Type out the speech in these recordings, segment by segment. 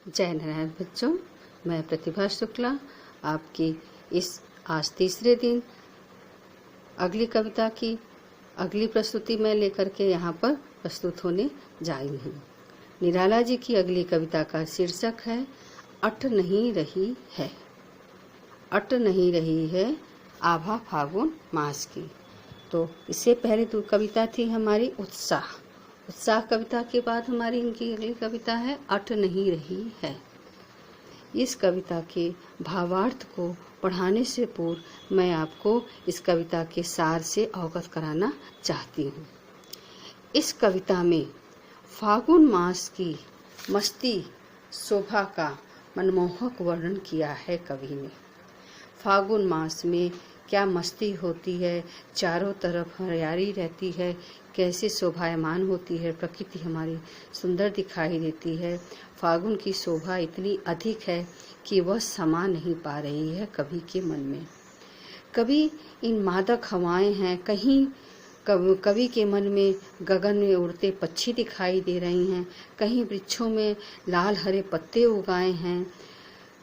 जय नारायण बच्चों, मैं प्रतिभा शुक्ला आपकी आज तीसरे दिन अगली कविता की अगली प्रस्तुति मैं लेकर के यहाँ पर प्रस्तुत होने जा रही हूँ। निराला जी की अगली कविता का शीर्षक है अट नहीं रही है। अट नहीं रही है आभा फागुन मास की। तो इससे पहले तो कविता थी हमारी उत्साह कविता के बाद हमारी इनकी अगली कविता है अट नहीं रही है। इस कविता के भावार्थ को पढ़ाने से पूर्व मैं आपको इस कविता के सार से अवगत कराना चाहती हूँ। इस कविता में फागुन मास की मस्ती शोभा का मनमोहक वर्णन किया है कवि ने। फागुन मास में क्या मस्ती होती है, चारों तरफ हरियाली रहती है, कैसे शोभायमान होती है, प्रकृति हमारी सुंदर दिखाई देती है। फागुन की शोभा इतनी अधिक है कि वह समा नहीं पा रही है कवि के मन में। कभी इन मादक हवाएं हैं, कहीं कवि के मन में गगन में उड़ते पक्षी दिखाई दे रही हैं, कहीं वृक्षों में लाल हरे पत्ते उगाए हैं,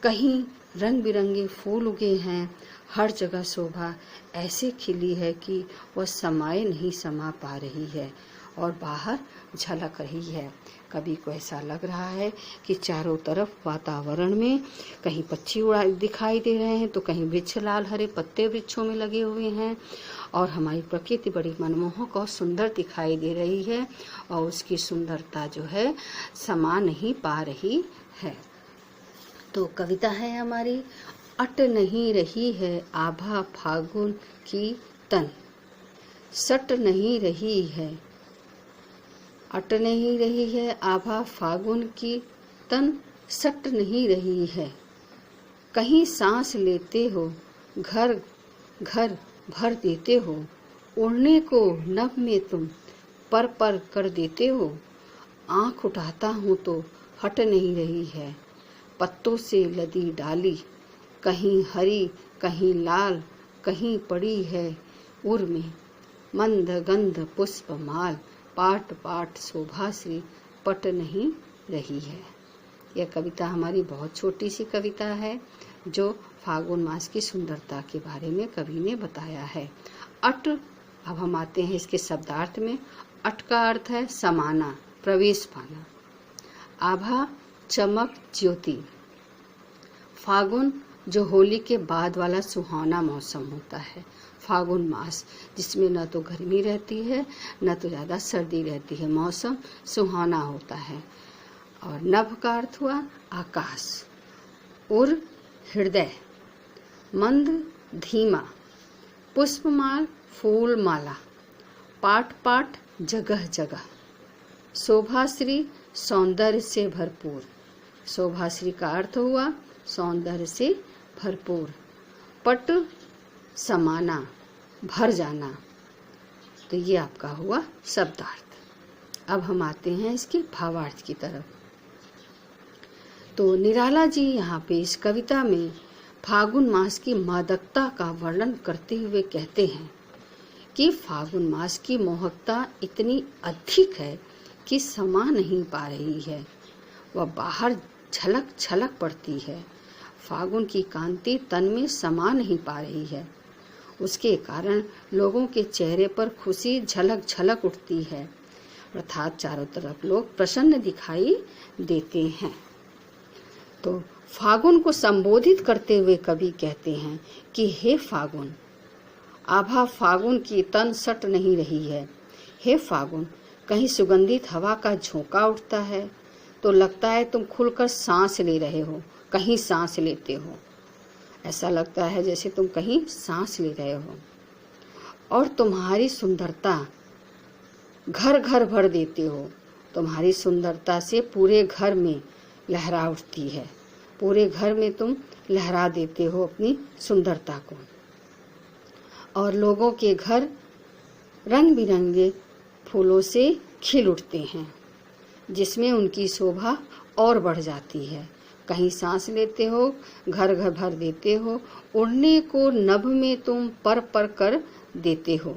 कहीं रंग बिरंगे फूल उगे हैं। हर जगह शोभा ऐसे खिली है कि वह समाये नहीं समा पा रही है और बाहर झलक रही है। कवि को ऐसा लग रहा है कि चारों तरफ वातावरण में कहीं पक्षी उड़ा दिखाई दे रहे हैं, तो कहीं वृक्ष लाल हरे पत्ते वृक्षों में लगे हुए हैं और हमारी प्रकृति बड़ी मनमोहक और सुंदर दिखाई दे रही है और उसकी सुंदरता जो है समा नहीं पा रही है। तो कविता है हमारी अट नहीं रही है आभा फागुन की तन, सट नहीं रही है। अट नहीं रही है आभा फागुन की तन, सट नहीं रही है। कहीं सांस लेते हो, घर घर भर देते हो, उड़ने को नभ में तुम पर पर कर देते हो। आँख उठाता हूँ तो हट नहीं रही है। पत्तों से लदी डाली, कहीं हरी कहीं लाल, कहीं पड़ी है उर में मंद गंध पुष्प माल, पाट पाट शोभा श्री पट नहीं रही है। यह कविता हमारी बहुत छोटी सी कविता है जो फागुन मास की सुंदरता के बारे में कवि ने बताया है। अट, अब हम आते हैं इसके शब्दार्थ में। अट का अर्थ है समाना, प्रवेश पाना। आभा चमक ज्योति। फागुन जो होली के बाद वाला सुहाना मौसम होता है, फागुन मास जिसमें न तो गर्मी रहती है न तो ज़्यादा सर्दी रहती है, मौसम सुहाना होता है। और नभ का अर्थ हुआ आकाश, उर हृदय, मंद धीमा, पुष्पमाल फूल माला, पाट पाट जगह जगह, शोभाश्री सौंदर्य से भरपूर। शोभाश्री का अर्थ हुआ सौंदर्य से भरपूर। पट समाना, भर जाना। तो ये आपका हुआ शब्दार्थ। अब हम आते हैं इसके भावार्थ की तरफ। तो निराला जी यहाँ पे इस कविता में फागुन मास की मादकता का वर्णन करते हुए कहते हैं कि फागुन मास की मोहकता इतनी अधिक है कि समा नहीं पा रही है, वह बाहर झलक झलक पड़ती है। फागुन की कांति तन में समा नहीं पा रही है, उसके कारण लोगों के चेहरे पर खुशी झलक झलक उठती है, अर्थात चारों तरफ लोग प्रसन्न दिखाई देते हैं। तो फागुन को संबोधित करते हुए कवि कहते हैं कि हे फागुन, आभा फागुन की तन सट नहीं रही है। हे फागुन, कहीं सुगंधित हवा का झोंका उठता है तो लगता है तुम खुलकर सांस ले रहे हो, कहीं सांस लेते हो। ऐसा लगता है जैसे तुम कहीं सांस ले रहे हो। और तुम्हारी सुंदरता घर घर भर देते हो। तुम्हारी सुंदरता से पूरे घर में लहरा उठती है, पूरे घर में तुम लहरा देते हो अपनी सुंदरता को। और लोगों के घर रंग बिरंगे फूलों से खिल उठते हैं, जिसमें उनकी शोभा और बढ़ जाती है। कहीं सांस लेते हो, घर घर भर देते हो, उड़ने को नभ में तुम पर पर कर देते हो।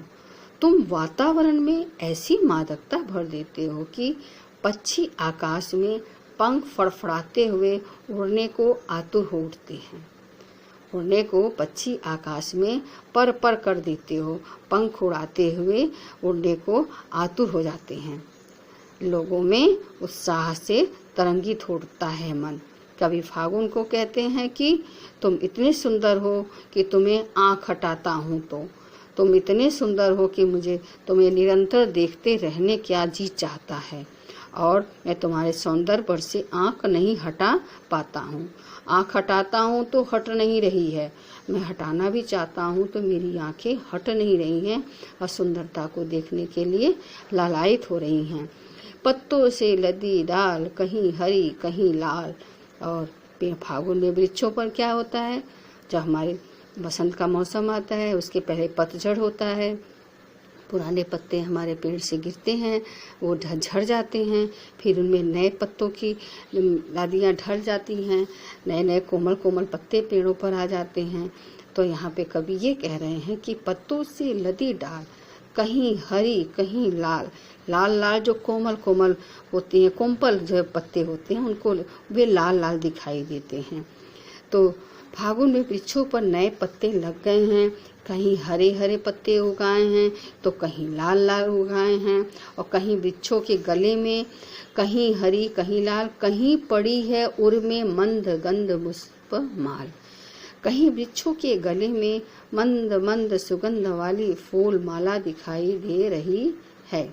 तुम वातावरण में ऐसी मादकता भर देते हो कि पक्षी आकाश में पंख फड़फड़ाते हुए उड़ने को आतुर हो उठते हैं। उड़ने को पक्षी आकाश में पर पर कर देते हो, पंख उड़ाते हुए उड़ने को आतुर हो जाते हैं। लोगों में उत्साह से तरंगित उठता है मन। कभी फागुन को कहते हैं कि तुम इतने सुंदर हो कि तुम्हें आँख हटाता हूँ तो, तुम इतने सुंदर हो कि मुझे तुम्हें निरंतर देखते रहने क्या जी चाहता है, और मैं तुम्हारे सौंदर्य पर से आँख नहीं हटा पाता हूँ। आँख हटाता हूँ तो हट नहीं रही है, मैं हटाना भी चाहता हूँ तो मेरी आँखें हट नहीं रही हैं और सुंदरता को देखने के लिए लालायित हो रही हैं। पत्तों से लदी डाल कहीं हरी कहीं लाल। और फागुन में वृक्षों पर क्या होता है, जब हमारे बसंत का मौसम आता है उसके पहले पतझड़ होता है, पुराने पत्ते हमारे पेड़ से गिरते हैं, वो झड़ जाते हैं, फिर उनमें नए पत्तों की लादियाँ ढल जाती हैं, नए नए कोमल कोमल पत्ते पेड़ों पर आ जाते हैं। तो यहाँ पे कवि ये कह रहे हैं कि पत्तों से लदी डाल कहीं हरी कहीं लाल। लाल लाल जो कोमल कोमल होती हैं, कोमल जो पत्ते होते हैं उनको वे लाल लाल दिखाई देते हैं। तो फागुन में वृक्षों पर नए पत्ते लग गए हैं, कहीं हरे हरे पत्ते उगाए हैं तो कहीं लाल लाल उगाए हैं, और कहीं वृक्षों के गले में कहीं हरी कहीं लाल, कहीं पड़ी है उर में मंद गंध मुस्प माल। कहीं वृक्षों के गले में मंद मंद सुगंध वाली फूल माला दिखाई दे रही है।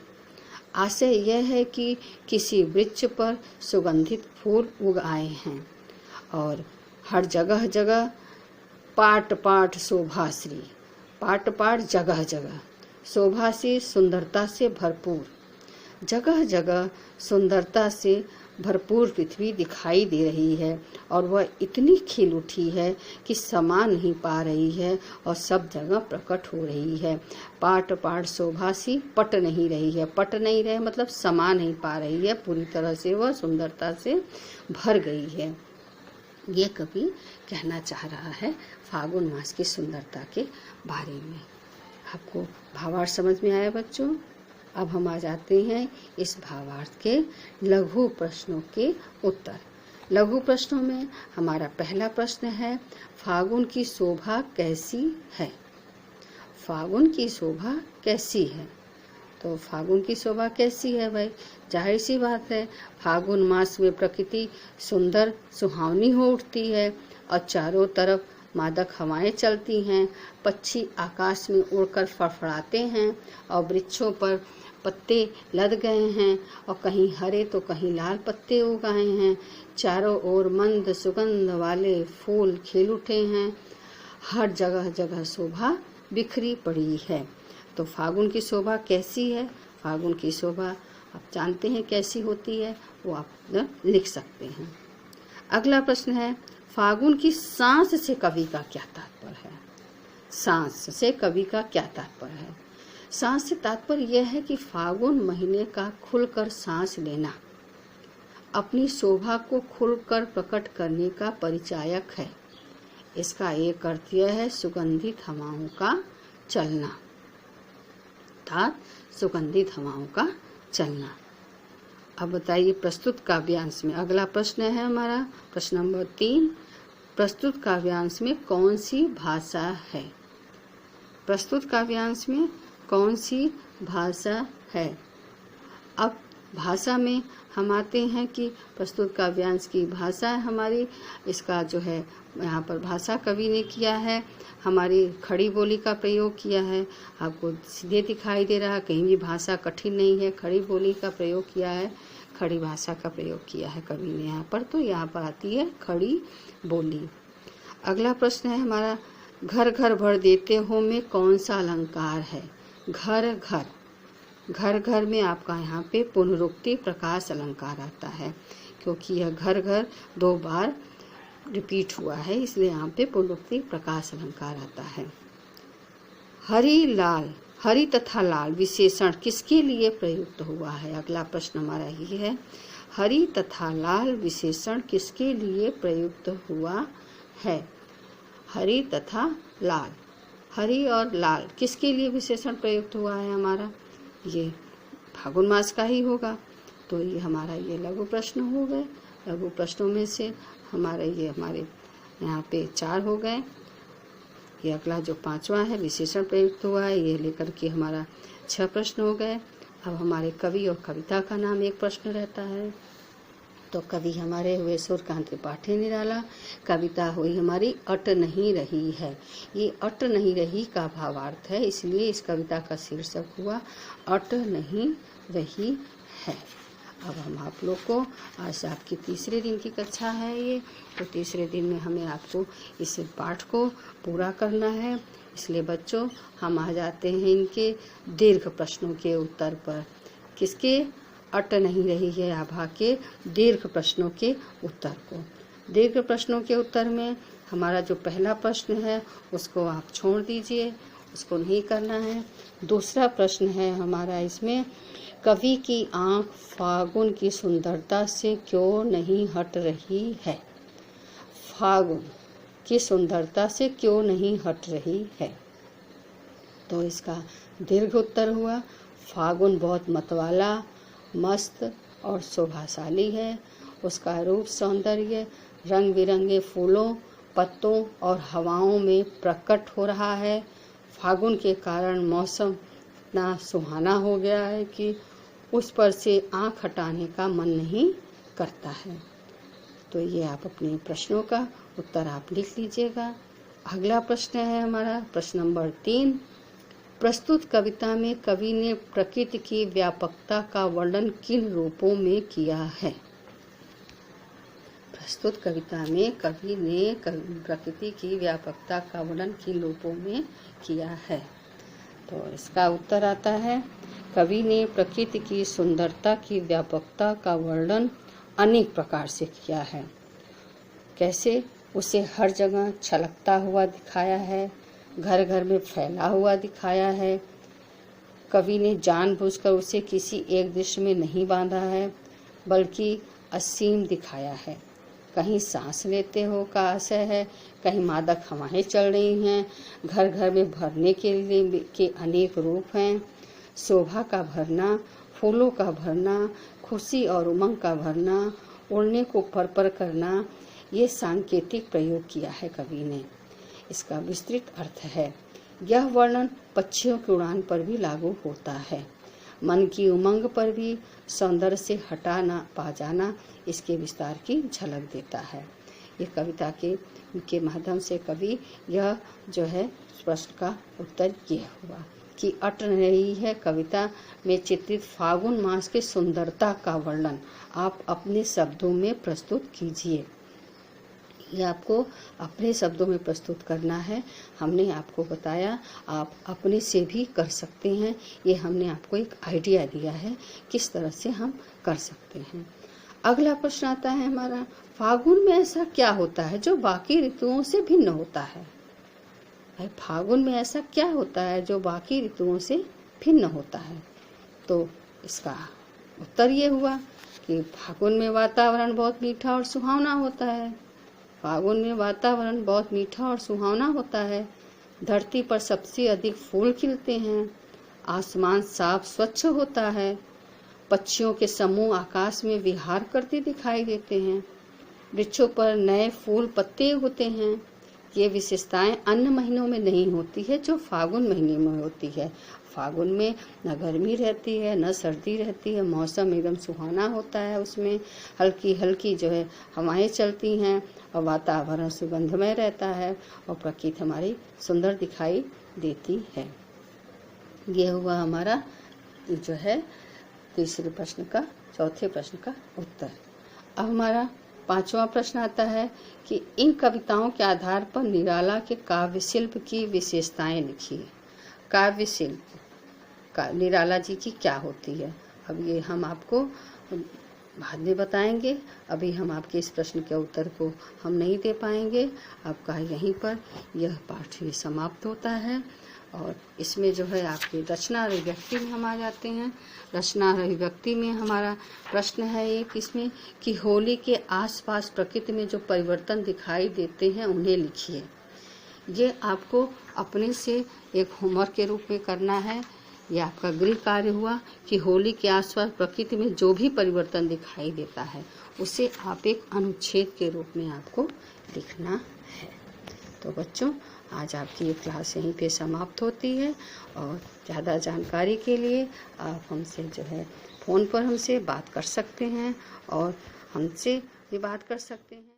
आशय यह है कि किसी वृक्ष पर सुगंधित फूल उग आए हैं, और हर जगह जगह पाट पाट शोभाश्री, पाट पाट जगह जगह, शोभा से सुंदरता से भरपूर, जगह जगह सुंदरता से भरपूर पृथ्वी दिखाई दे रही है, और वह इतनी खिल उठी है कि समा नहीं पा रही है और सब जगह प्रकट हो रही है। पाट पाट शोभा सी पट नहीं रही है, पट नहीं रहे मतलब समा नहीं पा रही है, पूरी तरह से वह सुंदरता से भर गई है। ये कवि कहना चाह रहा है फागुन मास की सुंदरता के बारे में। आपको भावार्थ समझ में आया बच्चों? अब हम आ जाते हैं इस भावार्थ के लघु प्रश्नों के उत्तर। लघु प्रश्नों में हमारा पहला प्रश्न है, फागुन की शोभा कैसी है? फागुन की शोभा कैसी है? तो फागुन की शोभा कैसी है भाई? जाहिर सी बात है, फागुन मास में प्रकृति सुंदर सुहावनी हो उठती है और चारों तरफ मादक हवाएं चलती हैं, पक्षी आकाश में उड़कर फड़फड़ाते हैं और वृक्षों पर पत्ते लद गए हैं और कहीं हरे तो कहीं लाल पत्ते उगाए हैं, चारों ओर मंद सुगंध वाले फूल खिल उठे हैं, हर जगह जगह शोभा बिखरी पड़ी है। तो फागुन की शोभा कैसी है? फागुन की शोभा आप जानते हैं कैसी होती है, वो आप लिख सकते हैं। अगला प्रश्न है, फागुन की सांस से कवि का क्या तात्पर्य है? सांस से कवि का क्या तात्पर्य है? सांस से तात्पर्य यह है कि फागुन महीने का खुलकर सांस लेना अपनी शोभा को खुलकर प्रकट करने का परिचायक है। इसका एक अर्थ यह है सुगंधित हवाओं का चलना, अर्थात सुगंधित हवाओं का चलना। अब बताइए प्रस्तुत काव्यांश में अगला प्रश्न है हमारा प्रश्न नंबर 3, प्रस्तुत काव्यांश में कौन सी भाषा है? प्रस्तुत काव्यांश में कौन सी भाषा है? अब भाषा में हम आते हैं कि प्रस्तुत काव्यांश की भाषा है हमारी, इसका जो है यहाँ पर भाषा कवि ने किया है, हमारी खड़ी बोली का प्रयोग किया है। आपको सीधे दिखाई दे रहा, कहीं भी भाषा कठिन नहीं है, खड़ी बोली का प्रयोग किया है, खड़ी भाषा का प्रयोग किया है कवि ने यहाँ पर, तो यहाँ पर आती है खड़ी बोली। अगला प्रश्न है हमारा, घर घर भर देते हो में कौन सा अलंकार है? घर घर, घर घर में आपका यहाँ पे पुनरुक्ति प्रकाश अलंकार आता है, क्योंकि यह घर घर 2 बार रिपीट हुआ है, इसलिए यहाँ पे पुनरुक्ति प्रकाश अलंकार आता है। हरी लाल, हरी तथा लाल विशेषण किसके लिए प्रयुक्त हुआ है? अगला प्रश्न हमारा ये है, हरी तथा लाल विशेषण किसके लिए प्रयुक्त हुआ है? हरी तथा लाल, हरी और लाल किसके लिए विशेषण प्रयुक्त हुआ है हमारा? ये फागुन मास का ही होगा, तो ये हमारा ये लघु प्रश्न हो गए। लघु प्रश्नों में से हमारे यहाँ पे 4 हो गए। ये अगला जो 5वां है विशेषण प्रयुक्त हुआ है, ये लेकर के हमारा 6 प्रश्न हो गए। अब हमारे कवि और कविता का नाम एक प्रश्न रहता है। तो कवि हमारे हुए सूर्यकांत त्रिपाठी निराला, कविता हुई हमारी अट नहीं रही है। ये अट नहीं रही का भावार्थ है, इसलिए इस कविता का शीर्षक हुआ अट नहीं रही है। अब हम आप लोग को, आज आपकी तीसरे दिन की कक्षा है ये, तो तीसरे दिन में हमें आपको इस पाठ को पूरा करना है। इसलिए बच्चों हम आ जाते हैं इनके दीर्घ प्रश्नों के उत्तर पर। किसके? अट नहीं रही है आभा के दीर्घ प्रश्नों के उत्तर को। दीर्घ प्रश्नों के उत्तर में हमारा जो पहला प्रश्न है उसको आप छोड़ दीजिए, उसको नहीं करना है। दूसरा प्रश्न है हमारा इसमें, कवि की आंख फागुन की सुंदरता से क्यों नहीं हट रही है? फागुन की सुंदरता से क्यों नहीं हट रही है? तो इसका दीर्घ उत्तर हुआ, फागुन बहुत मतवाला, मस्त और शोभाशाली है। उसका रूप सौंदर्य रंग बिरंगे फूलों, पत्तों और हवाओं में प्रकट हो रहा है। फागुन के कारण मौसम इतना सुहाना हो गया है कि उस पर से आँख हटाने का मन नहीं करता है। तो ये आप अपने प्रश्नों का उत्तर आप लिख लीजिएगा। अगला प्रश्न है हमारा प्रश्न नंबर 3। प्रस्तुत कविता में कवि ने प्रकृति की व्यापकता का वर्णन किन रूपों में किया है? प्रस्तुत कविता में कवि ने प्रकृति की व्यापकता का वर्णन किन रूपों में किया है? तो इसका उत्तर आता है, कवि ने प्रकृति की सुंदरता की व्यापकता का वर्णन अनेक प्रकार से किया है। कैसे? उसे हर जगह छलकता हुआ दिखाया है, घर घर में फैला हुआ दिखाया है। कवि ने जानबूझकर उसे किसी एक दृश्य में नहीं बांधा है, बल्कि असीम दिखाया है। कहीं सांस लेते हो का आशय है, कहीं मादक हवाएं चल रही हैं। घर घर में भरने के लिए के अनेक रूप हैं। शोभा का भरना, फूलों का भरना, खुशी और उमंग का भरना, उड़ने को पर करना, ये सांकेतिक प्रयोग किया है कवि ने। इसका विस्तृत अर्थ है, यह वर्णन पक्षियों की उड़ान पर भी लागू होता है। मन की उमंग पर भी सौंदर्य से हटा ना पा जाना इसके विस्तार की झलक देता है। ये कविता के माध्यम से कवि यह जो है प्रश्न का उत्तर ये हुआ कि अट रही है कविता में चित्रित फागुन मास की सुंदरता का वर्णन आप अपने शब्दों में प्रस्तुत कीजिए। ये आपको अपने शब्दों में प्रस्तुत करना है। हमने आपको बताया, आप अपने से भी कर सकते हैं। ये हमने आपको एक आइडिया दिया है किस तरह से हम कर सकते हैं। अगला प्रश्न आता है हमारा, फागुन में ऐसा क्या होता है जो बाकी ऋतुओं से भिन्न होता है? भाई फागुन में ऐसा क्या होता है जो बाकी ऋतुओं से भिन्न होता है? तो इसका उत्तर ये हुआ कि फागुन में वातावरण बहुत मीठा और सुहावना होता है। फागुन में वातावरण बहुत मीठा और सुहावना होता है। धरती पर सबसे अधिक फूल खिलते हैं। आसमान साफ स्वच्छ होता है। पक्षियों के समूह आकाश में विहार करते दिखाई देते हैं। वृक्षों पर नए फूल पत्ते होते हैं। ये विशेषताएं अन्य महीनों में नहीं होती है जो फागुन महीने में होती है। फागुन में न गर्मी रहती है न सर्दी रहती है, मौसम एकदम सुहाना होता है। उसमें हल्की हल्की जो है हवाएं चलती हैं और वातावरण सुगंधमय रहता है और प्रकृति हमारी सुंदर दिखाई देती है। ये हुआ हमारा जो है तीसरे प्रश्न का, चौथे प्रश्न का उत्तर। अब हमारा 5वां प्रश्न आता है कि इन कविताओं के आधार पर निराला के काव्य शिल्प की विशेषताएं लिखिए। काव्य शिल्प का निराला जी की क्या होती है? अब ये हम आपको बाद में बताएंगे। अभी हम आपके इस प्रश्न के उत्तर को हम नहीं दे पाएंगे। आपका यहीं पर यह पाठ भी समाप्त होता है और इसमें जो है आपकी रचना अभिव्यक्ति में हम आ जाते हैं। रचना अभिव्यक्ति में हमारा प्रश्न है एक इसमें कि होली के आसपास प्रकृति में जो परिवर्तन दिखाई देते हैं उन्हें लिखिए। ये आपको अपने से एक होमवर्क के रूप में करना है। यह आपका गृह कार्य हुआ कि होली के आसपास प्रकृति में जो भी परिवर्तन दिखाई देता है उसे आप एक अनुच्छेद के रूप में आपको लिखना है। तो बच्चों, आज आपकी ये क्लास यहीं पे समाप्त होती है और ज़्यादा जानकारी के लिए आप हमसे जो है फ़ोन पर हमसे बात कर सकते हैं और हमसे भी बात कर सकते हैं।